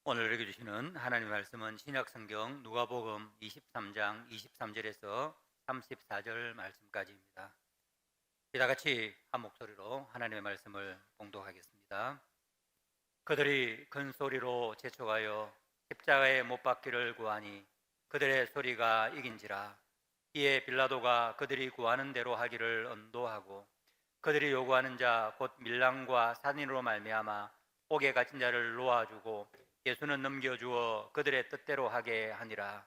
오늘 읽어주시는 하나님의 말씀은 신약성경 누가복음 23장 23절에서 34절 말씀까지입니다. 이다 같이 한 목소리로 하나님의 말씀을 봉독하겠습니다. 그들이 큰 소리로 재촉하여 십자가에 못 박기를 구하니 그들의 소리가 이긴지라. 이에 빌라도가 그들이 구하는 대로 하기를 언도하고 그들이 요구하는 자 곧 밀랑과 산인으로 말미암아 옥에 갇힌 자를 놓아주고 예수는 넘겨주어 그들의 뜻대로 하게 하니라.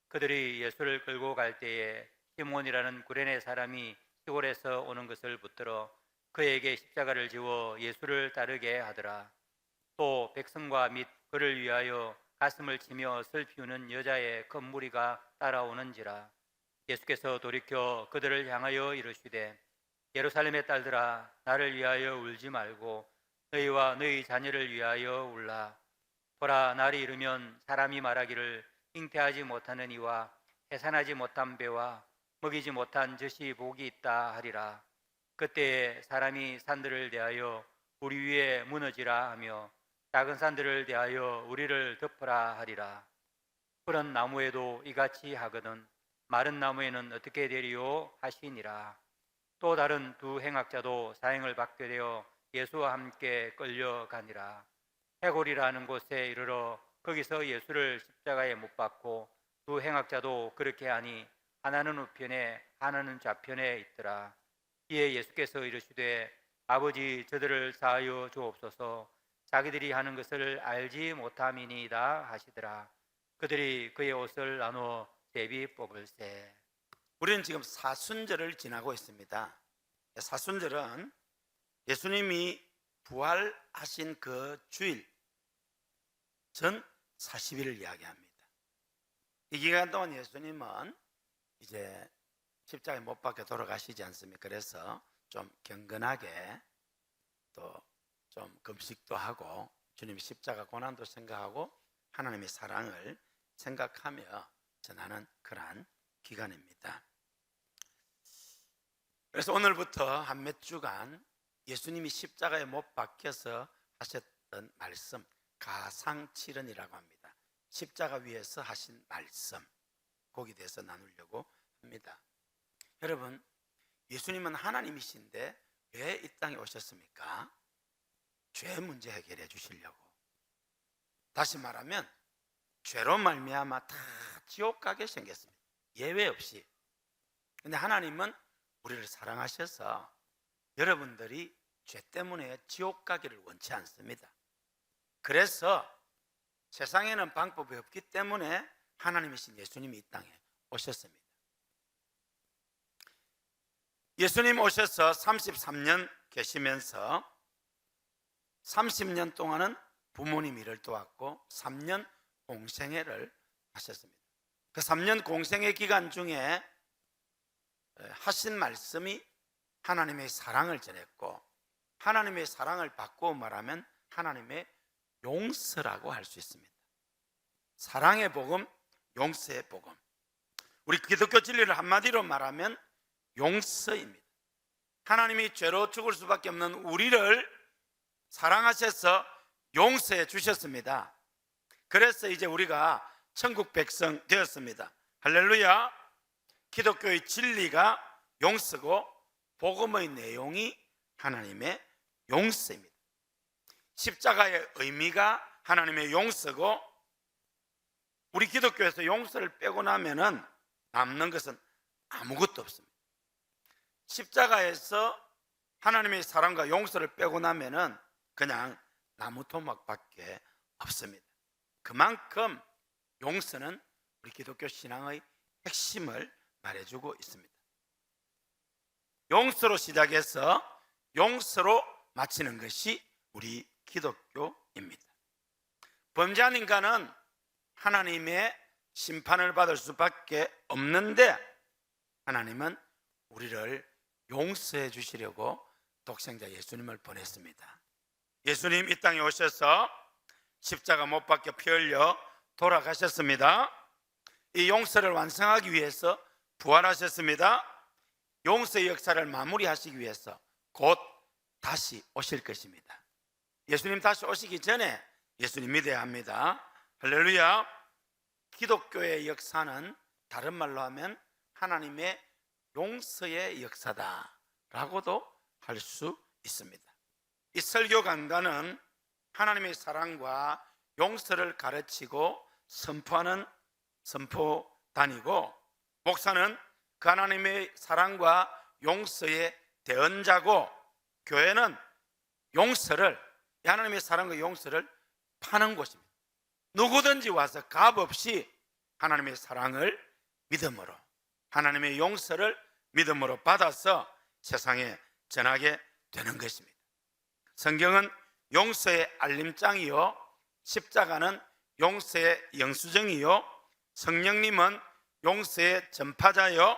그들이 예수를 끌고 갈 때에 시몬이라는 구레네 사람이 시골에서 오는 것을 붙들어 그에게 십자가를 지워 예수를 따르게 하더라. 또 백성과 및 그를 위하여 가슴을 치며 슬피우는 여자의 큰 무리가 따라오는지라. 예수께서 돌이켜 그들을 향하여 이르시되 예루살렘의 딸들아, 나를 위하여 울지 말고 너희와 너희 자녀를 위하여 울라. 보라, 날이 이르면 사람이 말하기를 잉태하지 못하는 이와 해산하지 못한 배와 먹이지 못한 젖이 복이 있다 하리라. 그때에 사람이 산들을 대하여 우리 위에 무너지라 하며 작은 산들을 대하여 우리를 덮으라 하리라. 푸른 나무에도 이같이 하거든 마른 나무에는 어떻게 되리요 하시니라. 또 다른 두 행악자도 사형을 받게 되어 예수와 함께 끌려가니라. 해골이라는 곳에 이르러 거기서 예수를 십자가에 못 박고 두 행악자도 그렇게 하니 하나는 우편에 하나는 좌편에 있더라. 이에 예수께서 이르시되 아버지, 저들을 사하여 주옵소서. 자기들이 하는 것을 알지 못함이니이다 하시더라. 그들이 그의 옷을 나누어 제비 뽑을세. 우리는 지금 사순절을 지나고 있습니다. 사순절은 예수님이 부활하신 그 주일 전 40일을 이야기합니다. 이 기간 동안 예수님은 이제 십자가에 못 박혀 돌아가시지 않습니까? 그래서 좀 경건하게 또 좀 금식도 하고 주님의 십자가 고난도 생각하고 하나님의 사랑을 생각하며 전하는 그러한 기간입니다. 그래서 오늘부터 한 몇 주간 예수님이 십자가에 못 박혀서 하셨던 말씀, 가상칠언이라고 합니다. 십자가 위에서 하신 말씀, 거기에 대해서 나누려고 합니다. 여러분, 예수님은 하나님이신데 왜 이 땅에 오셨습니까? 죄 문제 해결해 주시려고. 다시 말하면 죄로 말미암아 다 지옥 가게 생겼습니다. 예외 없이. 근데 하나님은 우리를 사랑하셔서 여러분들이 죄 때문에 지옥 가기를 원치 않습니다. 그래서 세상에는 방법이 없기 때문에 하나님이신 예수님이 이 땅에 오셨습니다. 예수님 오셔서 33년 계시면서 30년 동안은 부모님 일을 도왔고 3년 공생애를 하셨습니다. 그 3년 공생애 기간 중에 하신 말씀이 하나님의 사랑을 전했고, 하나님의 사랑을 바꾸어 말하면 하나님의 용서라고 할 수 있습니다. 사랑의 복음, 용서의 복음. 우리 기독교 진리를 한마디로 말하면 용서입니다. 하나님이 죄로 죽을 수밖에 없는 우리를 사랑하셔서 용서해 주셨습니다. 그래서 이제 우리가 천국 백성 되었습니다. 할렐루야. 기독교의 진리가 용서고 복음의 내용이 하나님의 용서입니다. 십자가의 의미가 하나님의 용서고, 우리 기독교에서 용서를 빼고 나면은 남는 것은 아무것도 없습니다. 십자가에서 하나님의 사랑과 용서를 빼고 나면은 그냥 나무 토막밖에 없습니다. 그만큼 용서는 우리 기독교 신앙의 핵심을 말해주고 있습니다. 용서로 시작해서 용서로 마치는 것이 우리 기독교입니다. 범죄한 인간은 하나님의 심판을 받을 수밖에 없는데, 하나님은 우리를 용서해 주시려고 독생자 예수님을 보냈습니다. 예수님 이 땅에 오셔서 십자가 못 박혀 피 흘려 돌아가셨습니다. 이 용서를 완성하기 위해서 부활하셨습니다. 용서의 역사를 마무리하시기 위해서 곧 다시 오실 것입니다. 예수님 다시 오시기 전에 예수님 믿어야 합니다. 할렐루야. 기독교의 역사는 다른 말로 하면 하나님의 용서의 역사다라고도 할 수 있습니다. 이 설교 강단은 하나님의 사랑과 용서를 가르치고 선포하는 선포단이고, 목사는 그 하나님의 사랑과 용서의 대언자고, 교회는 하나님의 사랑과 용서를 파는 곳입니다. 누구든지 와서 값 없이 하나님의 사랑을 믿음으로, 하나님의 용서를 믿음으로 받아서 세상에 전하게 되는 것입니다. 성경은 용서의 알림장이요, 십자가는 용서의 영수증이요, 성령님은 용서의 전파자요,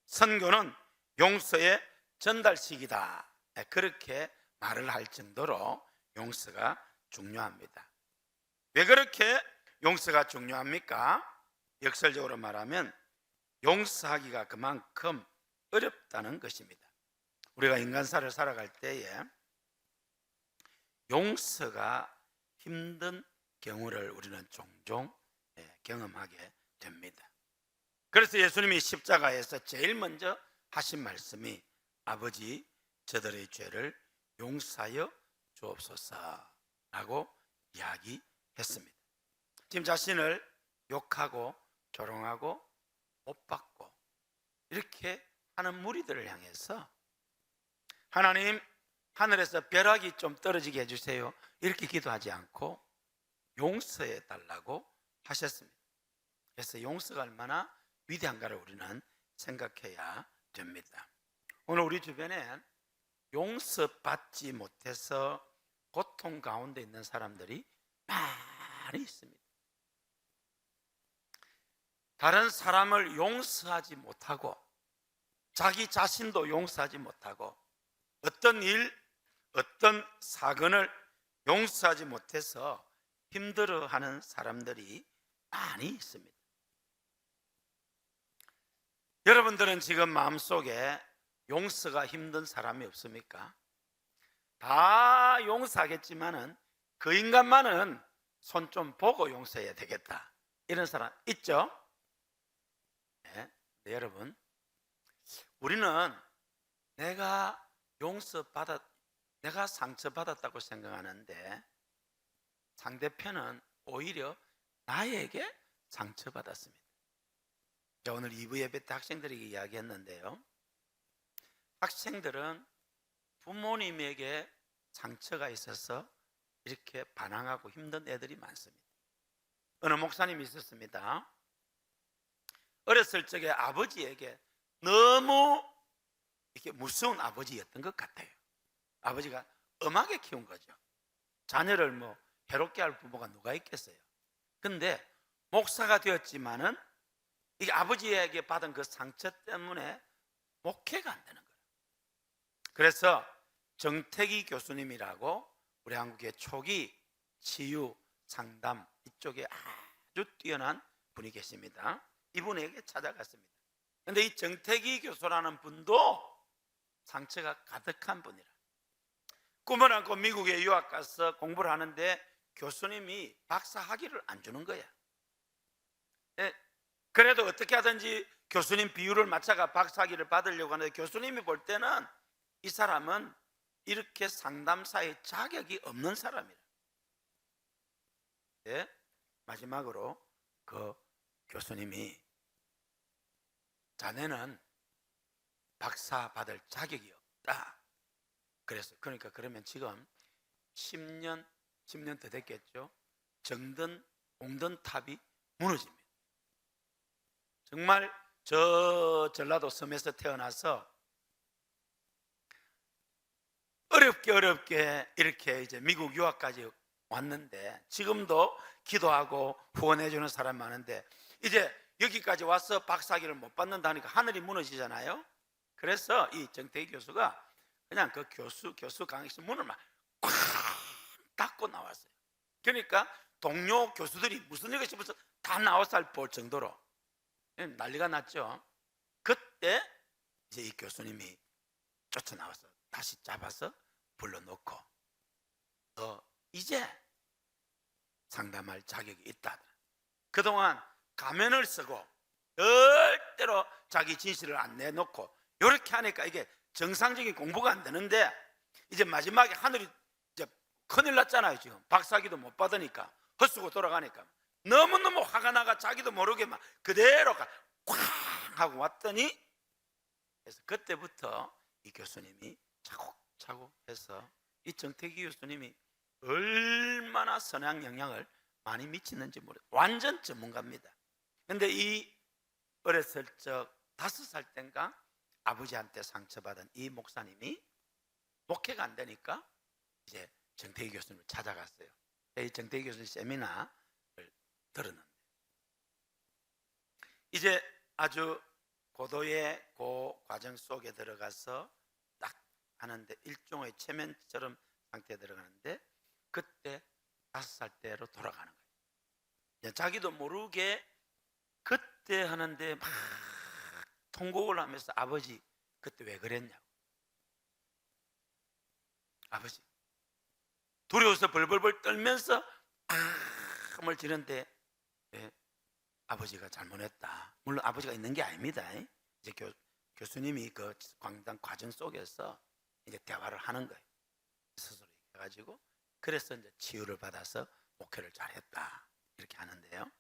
선교는 용서의 전달식이다. 그렇게 말을 할 정도로 용서가 중요합니다. 왜 그렇게 용서가 중요합니까? 역설적으로 말하면 용서하기가 그만큼 어렵다는 것입니다. 우리가 인간사를 살아갈 때에 용서가 힘든 경우를 우리는 종종 경험하게 됩니다. 그래서 예수님이 십자가에서 제일 먼저 하신 말씀이 아버지, 저들의 죄를 용서하여 주옵소서라고 이야기했습니다. 지금 자신을 욕하고 조롱하고 못 받고 이렇게 하는 무리들을 향해서 하나님, 하늘에서 벼락이 좀 떨어지게 해주세요, 이렇게 기도하지 않고 용서해 달라고 하셨습니다. 그래서 용서가 얼마나 위대한가를 우리는 생각해야 됩니다. 오늘 우리 주변에 용서받지 못해서 고통 가운데 있는 사람들이 많이 있습니다. 다른 사람을 용서하지 못하고 자기 자신도 용서하지 못하고 어떤 일, 어떤 사건을 용서하지 못해서 힘들어하는 사람들이 많이 있습니다. 여러분들은 지금 마음속에 용서가 힘든 사람이 없습니까? 다 용서하겠지만은 그 인간만은 손 좀 보고 용서해야 되겠다, 이런 사람 있죠? 네, 여러분, 우리는 내가 상처받았다고 생각하는데 상대편은 오히려 나에게 상처받았습니다. 오늘 2부 예배 때 학생들에게 이야기했는데요, 학생들은 부모님에게 상처가 있어서 이렇게 반항하고 힘든 애들이 많습니다. 어느 목사님이 있었습니다. 어렸을 적에 아버지에게 너무 이렇게 무서운 아버지였던 것 같아요. 아버지가 엄하게 키운 거죠. 자녀를 해롭게 할 부모가 누가 있겠어요. 근데 목사가 되었지만은 이게 아버지에게 받은 그 상처 때문에 목회가 안 되는 거예요. 그래서 정택이 교수님이라고 우리 한국의 초기 치유 상담 이쪽에 아주 뛰어난 분이 계십니다. 이분에게 찾아갔습니다. 그런데 이 정택이 교수라는 분도 상처가 가득한 분이라, 꿈을 안고 미국에 유학 가서 공부를 하는데 교수님이 박사 학위를 안 주는 거야. 그래도 어떻게 하든지 교수님 비율을 맞춰가 박사 학위를 받으려고 하는데 교수님이 볼 때는 이 사람은 이렇게 상담사의 자격이 없는 사람이라. 마지막으로 그 교수님이 자네는 박사 받을 자격이 없다. 그러니까 그러면 지금 10년 더 됐겠죠. 정든 공든탑이 무너집니다. 정말 저 전라도 섬에서 태어나서 어렵게 이렇게 이제 미국 유학까지 왔는데 지금도 기도하고 후원해 주는 사람 많은데 이제 여기까지 와서 박사학위를 못 받는다니까 하늘이 무너지잖아요. 그래서 이 정태희 교수가 그냥 그 교수 강의실 문을 막 꽉 닫고 나왔어요. 그러니까 동료 교수들이 무슨 얘기 싶어서 다 나와서 볼 정도로 난리가 났죠. 그때 이제 이 교수님이 쫓아나와서 다시 잡아서 불러놓고 너 이제 상담할 자격이 있다. 그동안 가면을 쓰고 절대로 자기 진실을 안 내놓고 이렇게 하니까 이게 정상적인 공부가 안 되는데, 이제 마지막에 하늘이 이제 큰일 났잖아요. 지금 박사기도 못 받으니까, 헛수고 돌아가니까 너무너무 화가 나가 자기도 모르게 막 그대로 꽉 하고 왔더니, 그래서 그때부터 이 교수님이 차곡차곡 해서 이 정태기 교수님이 얼마나 선한 영향을 많이 미치는지 모르겠어요. 완전 전문가입니다. 근데 이 어렸을 적 5살 땐가 아버지한테 상처받은 이 목사님이 목회가 안 되니까 이제 정태기 교수님을 찾아갔어요. 이 정태기 교수님 세미나를 들었는데, 이제 아주 고도의 그 과정 속에 들어가서 딱 하는데, 일종의 체면처럼 상태에 들어가는데, 그때 5살 때로 돌아가는 거예요. 자기도 모르게 그때 하는데 막 통곡을 하면서, 아버지 그때 왜 그랬냐고. 아버지 두려워서 벌벌벌 떨면서 을 지는데, 아버지가 잘못했다. 물론 아버지가 있는 게 아닙니다. 이제 교수님이 그 강단 과정 속에서 이제 대화를 하는 거예요. 스스로 해가지고, 그래서 이제 치유를 받아서 목회를 잘했다, 이렇게 하는데요.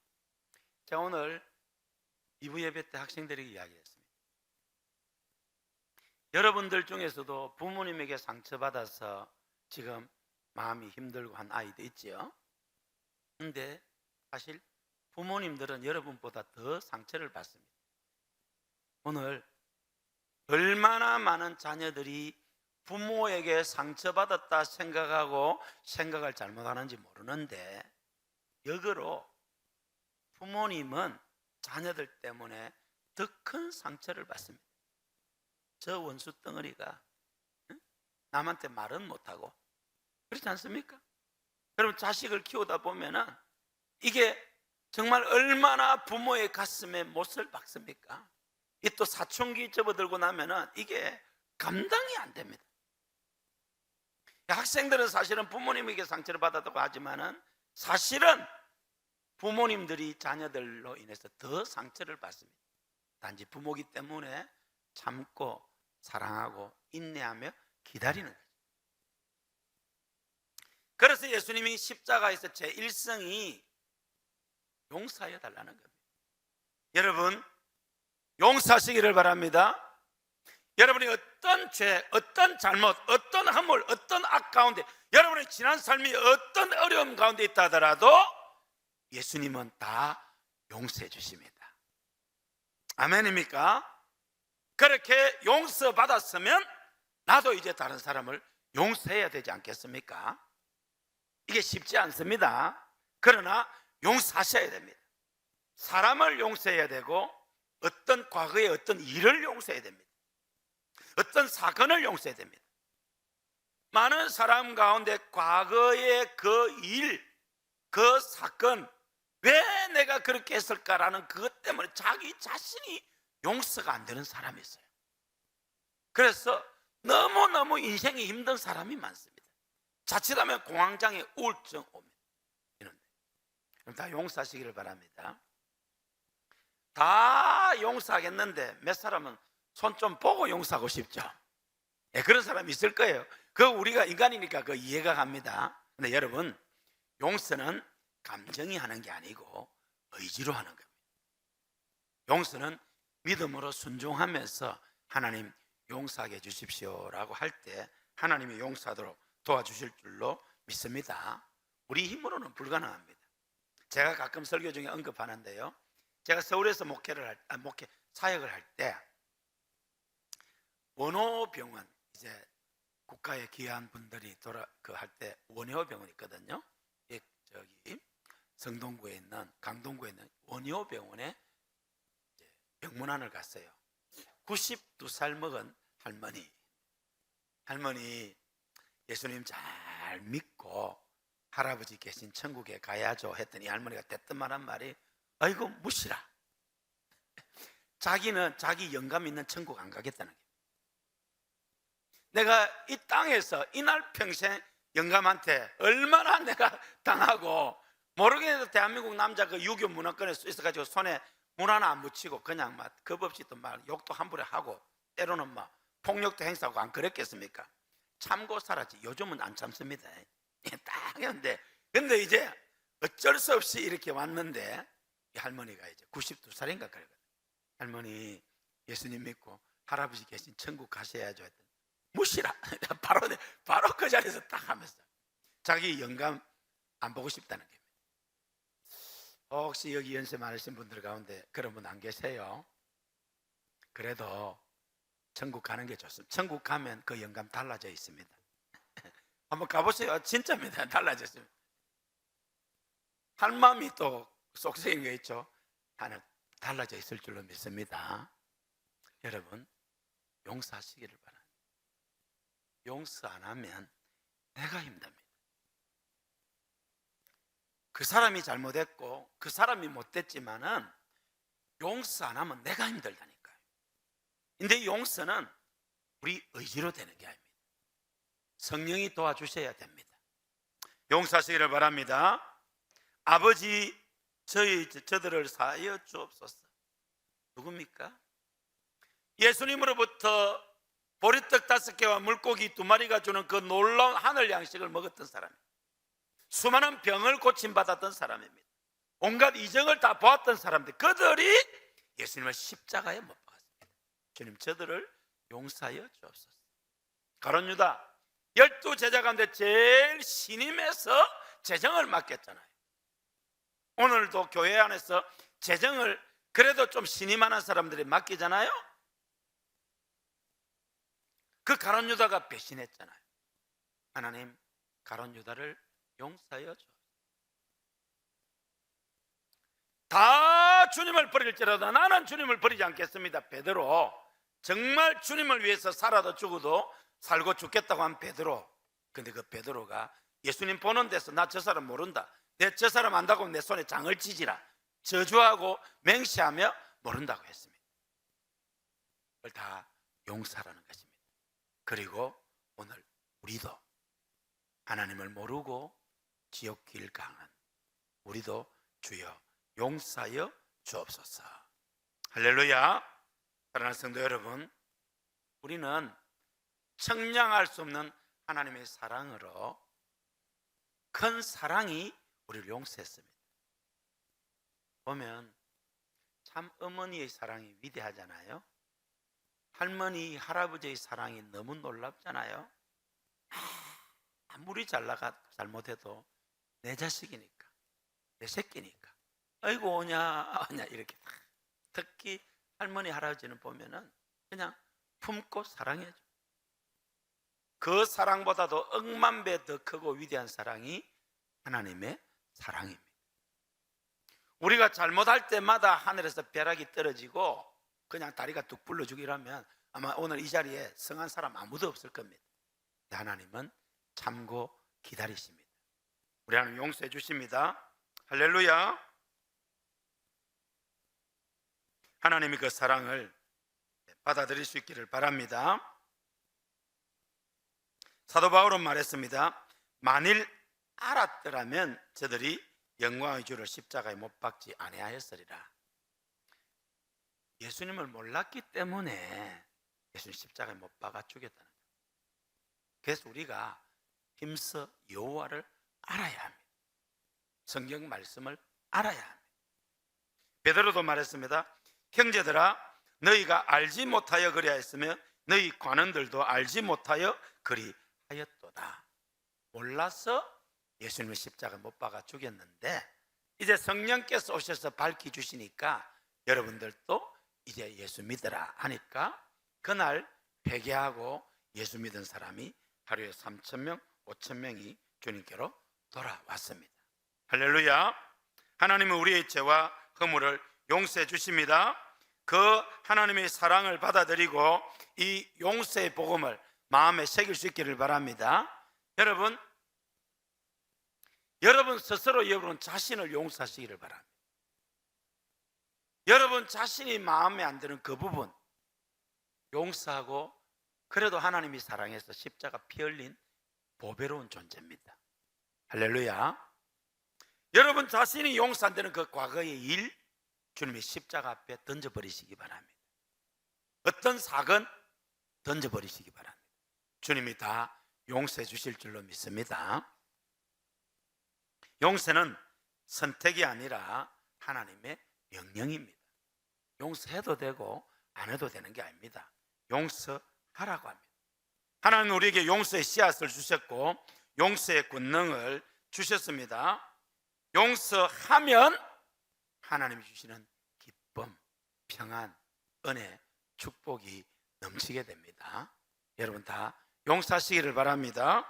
제가 오늘 2부 예배 때 학생들에게 이야기했습니다. 여러분들 중에서도 부모님에게 상처받아서 지금 마음이 힘들고 한 아이도 있지요. 근데 사실 부모님들은 여러분보다 더 상처를 받습니다. 오늘 얼마나 많은 자녀들이 부모에게 상처받았다 생각하고 생각을 잘못하는지 모르는데, 역으로 부모님은 자녀들 때문에 더 큰 상처를 받습니다. 저 원수 덩어리가 남한테 말은 못하고, 그렇지 않습니까? 여러분, 자식을 키우다 보면은 이게 정말 얼마나 부모의 가슴에 못을 박습니까? 이 또 사춘기 접어들고 나면은 이게 감당이 안 됩니다. 학생들은 사실은 부모님에게 상처를 받았다고 하지만은, 사실은 부모님들이 자녀들로 인해서 더 상처를 받습니다. 단지 부모기 때문에 참고 사랑하고 인내하며 기다리는 거죠. 그래서 예수님이 십자가에서 제1성이 용서하여 달라는 겁니다. 여러분, 용서하시기를 바랍니다. 여러분이 어떤 죄, 어떤 잘못, 어떤 허물, 어떤 악 가운데, 여러분의 지난 삶이 어떤 어려움 가운데 있다 하더라도 예수님은 다 용서해 주십니다. 아멘입니까? 그렇게 용서받았으면 나도 이제 다른 사람을 용서해야 되지 않겠습니까? 이게 쉽지 않습니다. 그러나 용서하셔야 됩니다. 사람을 용서해야 되고, 어떤 과거의 어떤 일을 용서해야 됩니다. 어떤 사건을 용서해야 됩니다. 많은 사람 가운데 과거의 그 일, 그 사건, 왜 내가 그렇게 했을까라는 그것 때문에 자기 자신이 용서가 안 되는 사람이 있어요. 그래서 너무너무 인생이 힘든 사람이 많습니다. 자칫하면 공황장애, 우울증 옵니다. 이런데 그럼 다 용서하시기를 바랍니다. 다 용서하겠는데 몇 사람은 손 좀 보고 용서하고 싶죠. 그런 사람이 있을 거예요. 그 우리가 인간이니까 그 이해가 갑니다. 근데 여러분, 용서는 감정이 하는 게 아니고 의지로 하는 겁니다. 용서는 믿음으로 순종하면서 하나님 용서하게 해주십시오라고 할 때 하나님이 용서하도록 도와주실 줄로 믿습니다. 우리 힘으로는 불가능합니다. 제가 가끔 설교 중에 언급하는데요, 제가 서울에서 목회 사역을 할 때 원호병원, 이제 국가에 기여한 분들이 할 때 원효병원이 있거든요. 저기 성동구에 있는, 강동구에 있는 원효병원에 병문안을 갔어요. 92살 먹은 할머니 예수님 잘 믿고 할아버지 계신 천국에 가야죠 했더니 할머니가 대뜸한 말이, 아이고 무시라. 자기는 자기 영감 있는 천국 안 가겠다는 거예요. 내가 이 땅에서 이날 평생 영감한테 얼마나 내가 당하고 모르겠는데 대한민국 남자 그 유교 문화권에 있어가지고 손에 문 하나 안 묻히고 그냥 막 겁 없이 또 막 욕도 함부로 하고 때로는 막 폭력도 행사하고 안 그랬겠습니까? 참고 살았지. 요즘은 안 참습니다. 딱 했는데 근데 이제 어쩔 수 없이 이렇게 왔는데 이 할머니가 이제 92살인가 그러거든. 할머니 예수님 믿고 할아버지 계신 천국 가셔야죠 했더니 무시라. 바로 그 자리에서 딱 하면서 자기 영감 안 보고 싶다는 겁니다. 혹시 여기 연세 많으신 분들 가운데 그런 분 안 계세요? 그래도 천국 가는 게 좋습니다. 천국 가면 그 영감 달라져 있습니다. 한번 가보세요. 진짜입니다. 달라졌습니다. 할 마음이 또 속삭인 거 있죠. 하나 달라져 있을 줄로 믿습니다. 여러분 용서하시기를 바랍니다. 용서 안 하면 내가 힘듭니다. 그 사람이 잘못했고 그 사람이 못됐지만은 용서 안 하면 내가 힘들다니까요. 근데 용서는 우리 의지로 되는 게 아닙니다. 성령이 도와주셔야 됩니다. 용서하시기를 바랍니다. 아버지 저들을 사하여 주옵소서. 누굽니까? 예수님으로부터 보리떡 5개와 물고기 2마리가 주는 그 놀라운 하늘 양식을 먹었던 사람입니다. 수많은 병을 고침받았던 사람입니다. 온갖 이정을 다 보았던 사람들, 그들이 예수님을 십자가에 못 박았습니다. 주님 저들을 용서하여 주옵소서. 가룟 유다 12제자 가운데 제일 신임해서 재정을 맡겼잖아요. 오늘도 교회 안에서 재정을 그래도 좀 신임하는 사람들이 맡기잖아요. 그 가룟 유다가 배신했잖아요. 하나님 가룟 유다를 용서하여 주옵소서. 다 주님을 버릴지라도 나는 주님을 버리지 않겠습니다. 베드로 정말 주님을 위해서 살아도 죽어도 살고 죽겠다고 한 베드로. 근데 그 베드로가 예수님 보는 데서 나 저 사람 모른다, 내 저 사람 안다고 내 손에 장을 찌지라 저주하고 맹세하며 모른다고 했습니다. 그걸 다 용서라는 것입니다. 그리고 오늘 우리도 하나님을 모르고 지옥 길 강한 우리도 주여 용서하여 주옵소서. 할렐루야. 사랑하는 성도 여러분, 우리는 청량할 수 없는 하나님의 사랑으로 큰 사랑이 우리를 용서했습니다. 보면 참 어머니의 사랑이 위대하잖아요. 할머니, 할아버지의 사랑이 너무 놀랍잖아요. 아무리 잘못해도 내 자식이니까, 내 새끼니까 아이고 오냐 이렇게. 특히 할머니, 할아버지는 보면은 그냥 품고 사랑해줘. 그 사랑보다도 억만 배 더 크고 위대한 사랑이 하나님의 사랑입니다. 우리가 잘못할 때마다 하늘에서 벼락이 떨어지고 그냥 다리가 뚝 불러주기라면 아마 오늘 이 자리에 성한 사람 아무도 없을 겁니다. 하나님은 참고 기다리십니다. 우리 하나님 용서해 주십니다. 할렐루야. 하나님이 그 사랑을 받아들일 수 있기를 바랍니다. 사도 바울은 말했습니다. 만일 알았더라면 저들이 영광의 주를 십자가에 못 박지 아니하였으리라. 예수님을 몰랐기 때문에 예수님 십자가에 못 박아 죽였다는 거예요. 그래서 우리가 힘써 여호와를 알아야 합니다. 성경 말씀을 알아야 합니다. 베드로도 말했습니다. 형제들아, 너희가 알지 못하여 그리하였으며 너희 관원들도 알지 못하여 그리하였도다. 몰라서 예수님을 십자가 못 박아 죽였는데 이제 성령께서 오셔서 밝히 주시니까 여러분들도 이제 예수 믿으라 하니까 그날 회개하고 예수 믿은 사람이 하루에 3,000명, 5,000명이 주님께로 돌아왔습니다. 할렐루야. 하나님은 우리의 죄와 허물을 용서해 주십니다. 그 하나님의 사랑을 받아들이고 이 용서의 복음을 마음에 새길 수 있기를 바랍니다. 여러분 스스로 여러분 자신을 용서하시기를 바랍니다. 여러분 자신이 마음에 안 드는 그 부분 용서하고 그래도 하나님이 사랑해서 십자가 피 흘린 보배로운 존재입니다. 할렐루야. 여러분 자신이 용서 안 되는 그 과거의 일 주님의 십자가 앞에 던져버리시기 바랍니다. 어떤 사건 던져버리시기 바랍니다. 주님이 다 용서해 주실 줄로 믿습니다. 용서는 선택이 아니라 하나님의 명령입니다. 용서해도 되고 안 해도 되는 게 아닙니다. 용서하라고 합니다. 하나님은 우리에게 용서의 씨앗을 주셨고 용서의 권능을 주셨습니다. 용서하면 하나님이 주시는 기쁨, 평안, 은혜, 축복이 넘치게 됩니다. 여러분 다 용서하시기를 바랍니다.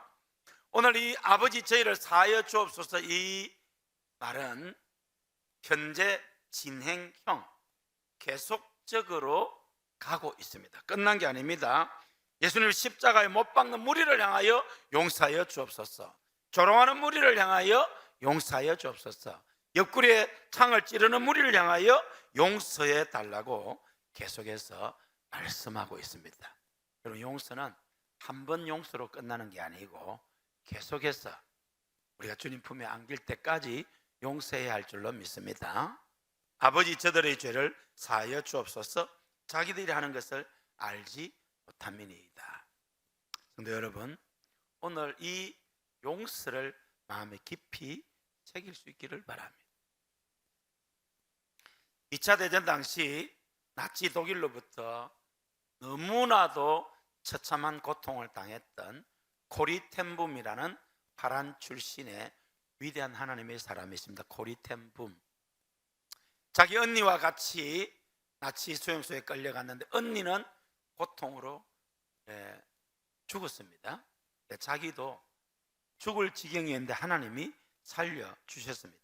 오늘 이 아버지 저희를 사하여 주옵소서 이 말은 현재 진행형, 계속적으로 가고 있습니다. 끝난 게 아닙니다. 예수님 십자가에 못 박는 무리를 향하여 용서하여 주옵소서. 조롱하는 무리를 향하여 용서하여 주옵소서. 옆구리에 창을 찌르는 무리를 향하여 용서해 달라고 계속해서 말씀하고 있습니다. 여러분 용서는 한 번 용서로 끝나는 게 아니고 계속해서 우리가 주님 품에 안길 때까지 용서해야 할 줄로 믿습니다. 아버지 저들의 죄를 사하여 주옵소서. 자기들이 하는 것을 알지 못함이니이다. 성도 여러분, 오늘 이 용서를 마음에 깊이 새길 수 있기를 바랍니다. 2차 대전 당시 나치 독일로부터 너무나도 처참한 고통을 당했던 코리텐붐이라는 파란 출신의 위대한 하나님의 사람이 있습니다. 코리텐붐. 자기 언니와 같이 나치 수용소에 끌려갔는데 언니는 고통으로 죽었습니다. 자기도 죽을 지경이었는데 하나님이 살려주셨습니다.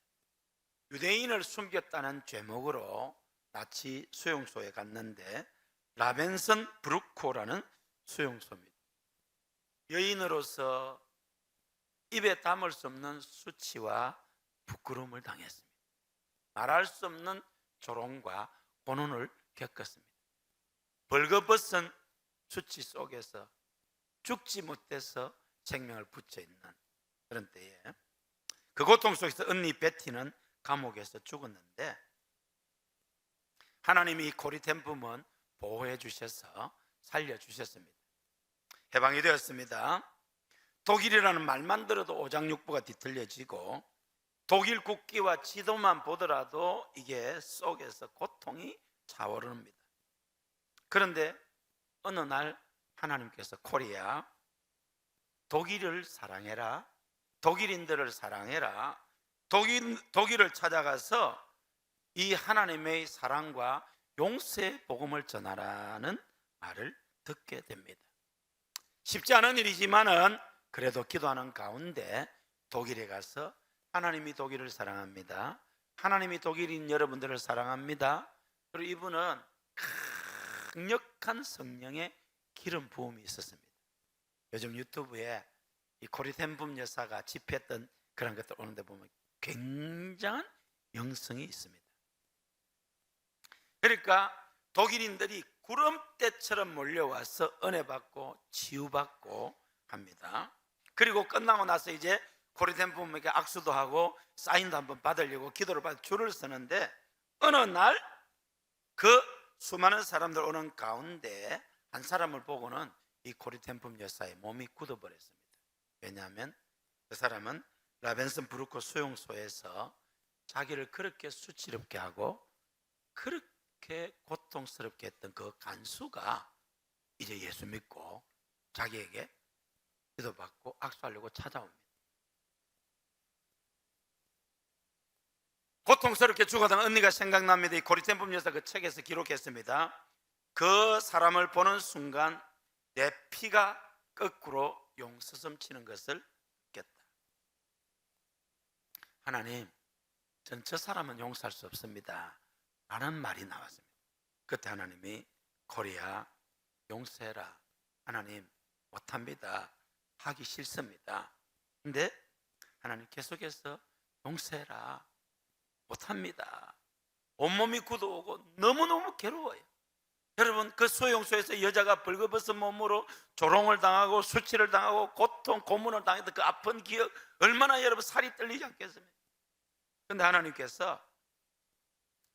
유대인을 숨겼다는 죄목으로 나치 수용소에 갔는데 라벤슨 브루코라는 수용소입니다. 여인으로서 입에 담을 수 없는 수치와 부끄러움을 당했습니다. 말할 수 없는 조롱과 고난을 겪었습니다. 벌거벗은 수치 속에서 죽지 못해서 생명을 붙여 있는 그런 때에 그 고통 속에서 언니 베티는 감옥에서 죽었는데 하나님이 코리텐붐은 보호해 주셔서 살려주셨습니다. 해방이 되었습니다. 독일이라는 말만 들어도 오장육부가 뒤틀려지고 독일 국기와 지도만 보더라도 이게 속에서 고통이 차오릅니다. 그런데 어느 날 하나님께서 코리아 독일을 사랑해라, 독일인들을 사랑해라, 독일을 찾아가서 이 하나님의 사랑과 용서의 복음을 전하라는 말을 듣게 됩니다. 쉽지 않은 일이지만은 그래도 기도하는 가운데 독일에 가서 하나님이 독일을 사랑합니다. 하나님이 독일인 여러분들을 사랑합니다. 그리고 이분은 강력한 성령의 기름 부음이 있었습니다. 요즘 유튜브에 이 코리텐붐 여사가 집회했던 그런 것들 오는데 보면 굉장한 영성이 있습니다. 그러니까 독일인들이 구름대처럼 몰려와서 은혜 받고 치유받고 합니다. 그리고 끝나고 나서 이제 코리텐붐에게 악수도 하고 사인도 한번 받으려고 기도를 받아 줄을 서는데 어느 날 그 수많은 사람들 오는 가운데 한 사람을 보고는 이 코리텐붐 여사의 몸이 굳어버렸습니다. 왜냐하면 그 사람은 라벤슨 브루코 수용소에서 자기를 그렇게 수치롭게 하고 그렇게 고통스럽게 했던 그 간수가 이제 예수 믿고 자기에게 기도받고 악수하려고 찾아옵니다. 고통스럽게 죽어가던 언니가 생각납니다. 이 코리텐붐 여사 그 책에서 기록했습니다. 그 사람을 보는 순간 내 피가 거꾸로 용서섬 치는 것을 느꼈다. 하나님, 전 저 사람은 용서할 수 없습니다 라는 말이 나왔습니다. 그때 하나님이 코리아 용서해라. 하나님 못합니다. 하기 싫습니다. 근데 하나님 계속해서 용서해라. 못합니다. 온몸이 굳어오고 너무너무 괴로워요. 여러분 그 수용소에서 여자가 벌거벗은 몸으로 조롱을 당하고 수치를 당하고 고통 고문을 당했던 그 아픈 기억 얼마나 여러분 살이 떨리지 않겠습니까? 근데 하나님께서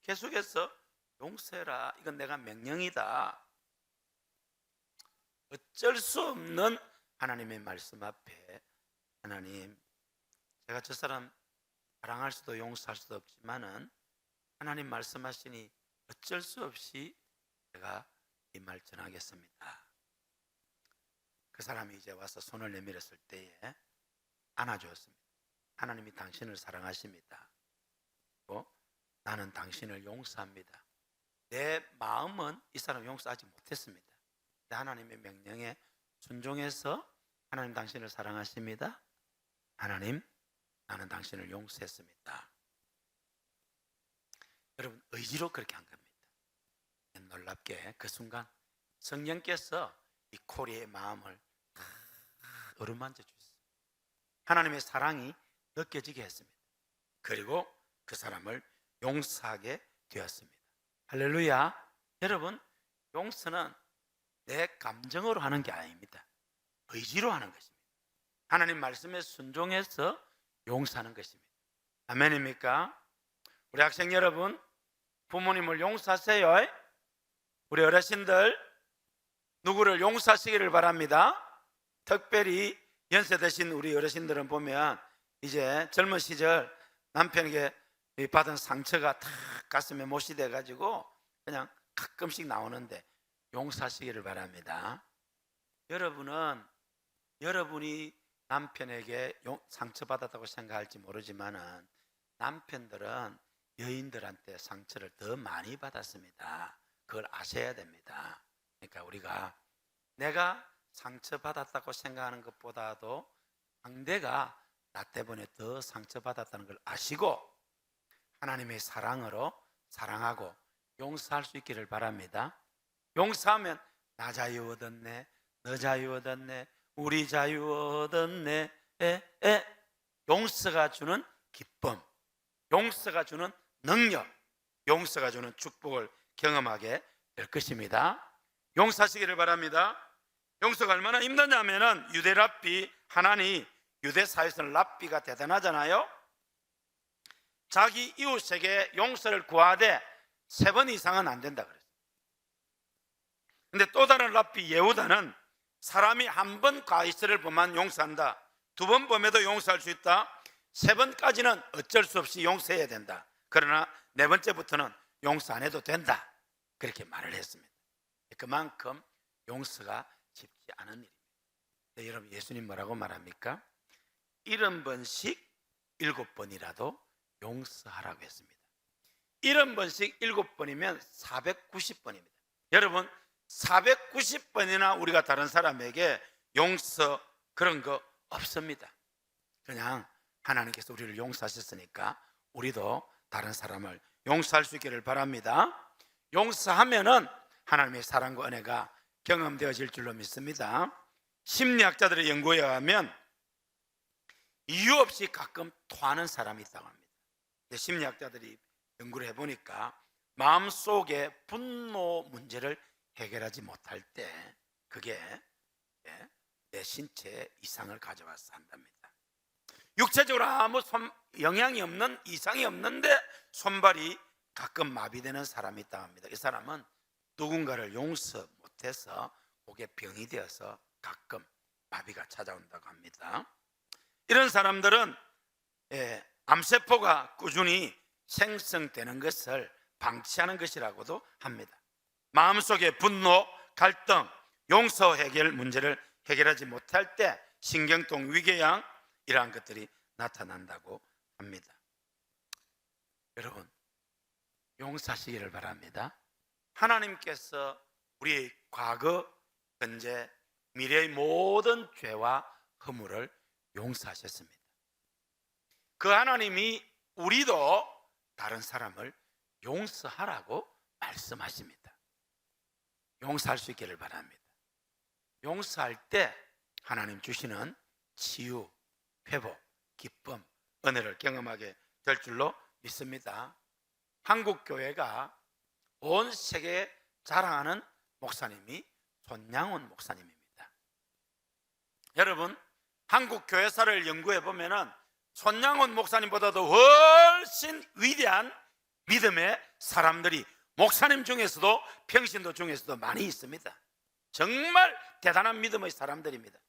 계속해서 용서해라. 이건 내가 명령이다. 어쩔 수 없는 하나님의 말씀 앞에 하나님, 제가 저 사람 사랑할 수도 용서할 수도 없지만은 하나님 말씀하시니 어쩔 수 없이 제가 이 말 전하겠습니다. 그 사람이 이제 와서 손을 내밀었을 때에 안아주었습니다. 하나님이 당신을 사랑하십니다. 또 나는 당신을 용서합니다. 내 마음은 이 사람 용서하지 못했습니다. 하나님의 명령에 순종해서 하나님 당신을 사랑하십니다. 하나님, 나는 당신을 용서했습니다. 여러분, 의지로 그렇게 한 겁니다. 놀랍게 그 순간 성령께서 이 코리의 마음을 어루만져 주셨어요. 하나님의 사랑이 느껴지게 했습니다. 그리고 그 사람을 용서하게 되었습니다. 할렐루야. 여러분, 용서는 내 감정으로 하는 게 아닙니다. 의지로 하는 것입니다. 하나님 말씀에 순종해서 용서하는 것입니다. 아멘입니까? 우리 학생 여러분, 부모님을 용서하세요. 우리 어르신들, 누구를 용서하시기를 바랍니다. 특별히 연세 드신 우리 어르신들은 보면 이제 젊은 시절 남편에게 받은 상처가 탁 가슴에 못이 돼가지고 그냥 가끔씩 나오는데 용서하시기를 바랍니다. 여러분은 여러분이 남편에게 상처받았다고 생각할지 모르지만은 남편들은 여인들한테 상처를 더 많이 받았습니다. 그걸 아셔야 됩니다. 그러니까 우리가 내가 상처받았다고 생각하는 것보다도 상대가 나 때문에 더 상처받았다는 걸 아시고 하나님의 사랑으로 사랑하고 용서할 수 있기를 바랍니다. 용서하면 나 자유 얻었네, 너 자유 얻었네, 우리 자유 얻었네. 용서가 주는 기쁨, 용서가 주는 능력, 용서가 주는 축복을 경험하게 될 것입니다. 용서하시기를 바랍니다. 용서가 얼마나 힘드냐면은 유대 랍비 하나니, 유대 사회에서는 랍비가 대단하잖아요. 자기 이웃에게 용서를 구하되 3번 이상은 안 된다 그랬어요. 근데 또 다른 랍비 예후다는 사람이 한 번 과실을 범하면 용서한다, 2번 범해도 용서할 수 있다, 3번까지는 어쩔 수 없이 용서해야 된다, 그러나 4번째부터는 용서 안 해도 된다, 그렇게 말을 했습니다. 그만큼 용서가 쉽지 않은 일입니다. 네, 여러분, 예수님 뭐라고 말합니까? 70번씩 7번이라도 용서하라고 했습니다. 70번씩 7번이면 490번입니다. 여러분, 490번이나 우리가 다른 사람에게 용서 그런 거 없습니다. 그냥 하나님께서 우리를 용서하셨으니까 우리도 다른 사람을 용서할 수 있기를 바랍니다. 용서하면은 하나님의 사랑과 은혜가 경험되어질 줄로 믿습니다. 심리학자들의 연구에 의하면 이유 없이 가끔 토하는 사람이 있다고 합니다. 심리학자들이 연구를 해보니까 마음속에 분노 문제를 해결하지 못할 때 그게 내 신체에 이상을 가져와서 한답니다. 육체적으로 아무 영향이 없는, 이상이 없는데 손발이 가끔 마비되는 사람이 있다고 합니다. 이 사람은 누군가를 용서 못해서 그게 병이 되어서 가끔 마비가 찾아온다고 합니다. 이런 사람들은 암세포가 꾸준히 생성되는 것을 방치하는 것이라고도 합니다. 마음속의 분노, 갈등, 용서 해결 문제를 해결하지 못할 때 신경통, 위궤양 이러한 것들이 나타난다고 합니다. 여러분, 용서하시기를 바랍니다. 하나님께서 우리의 과거, 현재, 미래의 모든 죄와 허물을 용서하셨습니다. 그 하나님이 우리도 다른 사람을 용서하라고 말씀하십니다. 용서할 수 있기를 바랍니다. 용서할 때 하나님 주시는 치유, 회복, 기쁨, 은혜를 경험하게 될 줄로 믿습니다. 한국 교회가 온 세계에 자랑하는 목사님이 손양훈 목사님입니다. 여러분, 한국 교회사를 연구해 보면은 손양원 목사님보다도 훨씬 위대한 믿음의 사람들이 목사님 중에서도 평신도 중에서도 많이 있습니다. 정말 대단한 믿음의 사람들입니다.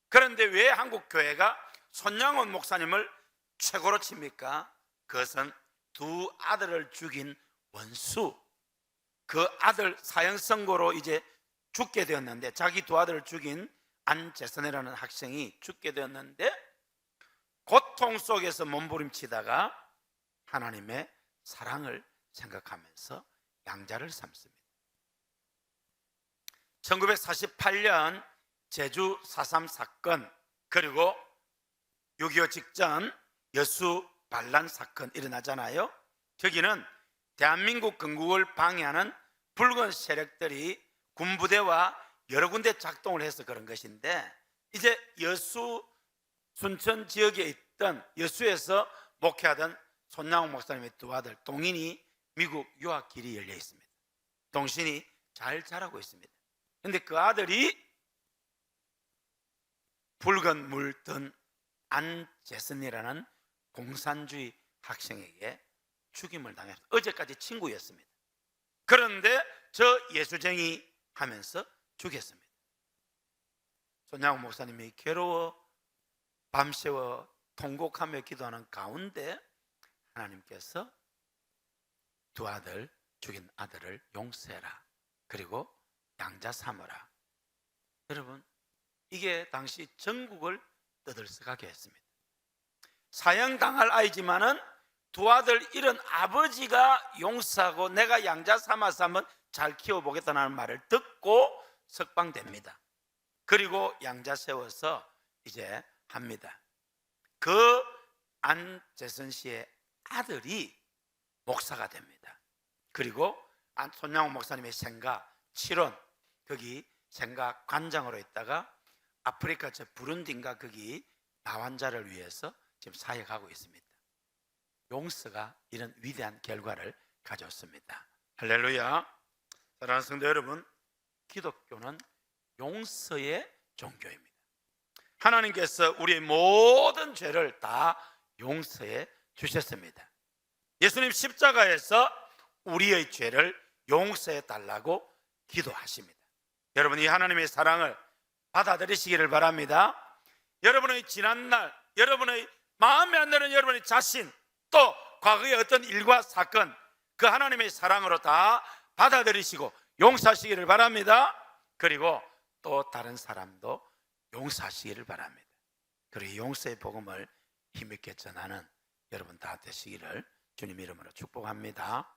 그런데 왜 한국 교회가 손양원 목사님을 최고로 칩니까? 그것은 두 아들을 죽인 원수, 그 아들 사형 선고로 이제 죽게 되었는데, 자기 두 아들을 죽인 안재선이라는 학생이 죽게 되었는데, 고통 속에서 몸부림치다가 하나님의 사랑을 생각하면서 양자를 삼습니다. 1948년 제주 4.3 사건, 그리고 6.25 직전 여수 반란 사건 일어나잖아요. 거기는 대한민국 건국을 방해하는 붉은 세력들이 군부대와 여러 군데 작동을 해서 그런 것인데, 이제 여수 순천 지역에 있던, 여수에서 목회하던 손양원 목사님의 두 아들 동인이 미국 유학길이 열려 있습니다. 동신이 잘 자라고 있습니다. 그런데 그 아들이 붉은 물 든 안재선이라는 공산주의 학생에게 죽임을 당해서, 어제까지 친구였습니다. 그런데 저 예수쟁이 하면서 죽였습니다. 손양원 목사님이 괴로워 밤새워 통곡하며 기도하는 가운데 하나님께서 두 아들 죽인 아들을 용서해라, 그리고 양자 삼으라. 여러분, 이게 당시 전국을 떠들썩하게 했습니다. 사형당할 아이지만은 두 아들 잃은 아버지가 용서하고 내가 양자 삼아서 한번 잘 키워보겠다는 말을 듣고 석방됩니다. 그리고 양자 세워서 이제 합니다. 그 안재선 씨의 아들이 목사가 됩니다. 그리고 손양원 목사님의 생가 7원, 거기 생가 관장으로 있다가 아프리카 저 부룬디인가 거기 나환자를 위해서 지금 사역하고 있습니다. 용서가 이런 위대한 결과를 가져왔습니다. 할렐루야. 사랑하는 성도 여러분, 기독교는 용서의 종교입니다. 하나님께서 우리의 모든 죄를 다 용서해 주셨습니다. 예수님 십자가에서 우리의 죄를 용서해 달라고 기도하십니다. 여러분, 이 하나님의 사랑을 받아들이시기를 바랍니다. 여러분의 지난날, 여러분의 마음에 안 드는 여러분의 자신, 또 과거의 어떤 일과 사건, 그 하나님의 사랑으로 다 받아들이시고 용서하시기를 바랍니다. 그리고 또 다른 사람도 용서하시기를 바랍니다. 그리고 용서의 복음을 힘있게 전하는 여러분 다 되시기를 주님 이름으로 축복합니다.